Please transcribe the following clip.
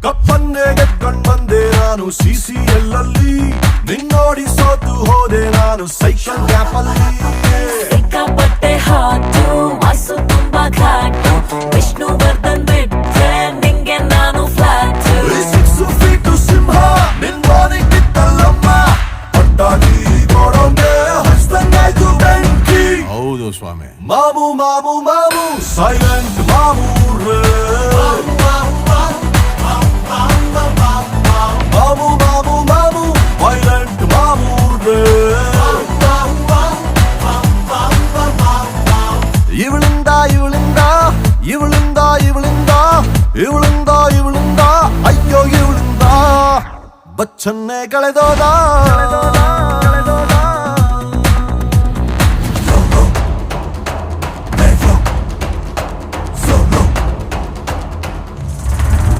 ಕಪ್ಪನ್ನೇ ಗೆದ್ಕೊಂಡ್ ಬಂದೆ ನಾನು CCL ಅಲ್ಲಿ ನಿನ್ನೋಡಿ ಸೋತು ಹೋದೆ ನಾನು ಸೈಕಲ್ ಗ್ಯಾಪ್ ಅಲ್ಲಿ ಸಿಕ್ಕಾಪಟ್ಟೆ ಹಾಟು ಮೈಸೂರು ತುಂಬಾ ಘಾಟು ವಿಷ್ಣುವರ್ಧನ್ ಬಿಟ್ರೆ ನಿಂಗೆ ನಾನು ಫ್ಲಾಟ್ 6 ಫೀಟು ಸಿಂಹ ನಿನ್ ಬಾನಿಗೆ ಬಿತ್ತಲ್ಲಮ್ಮ ಪಟ್ಟಾಗಿ ಕೊಡೋಂಗೆ ಹಚ್ದಂಗಾಯ್ತು ಬೆಂಕಿ ಹೌದು ಸ್ವಾಮಿ. ಮಾಮು ಮಾಮು ಮಾಮು ಸೈಲೆಂಟ್ ಮಾಮು ರೇ ಮಾಮು ಮಾಮು ಮಾಮು ವೈಲೆಂಟ್ ಮಾಮು ರೇ ಇವಳಿಂದ ಇವಳಿಂದ ಇವಳಿಂದ ಇವಳಿಂದ ಇವಳಿಂದ ಇವಳಿಂದ ಅಯ್ಯೋ ಇವಳಿಂದ ಬಚ್ಚನ್ನೇ ಕಳೆದೋದ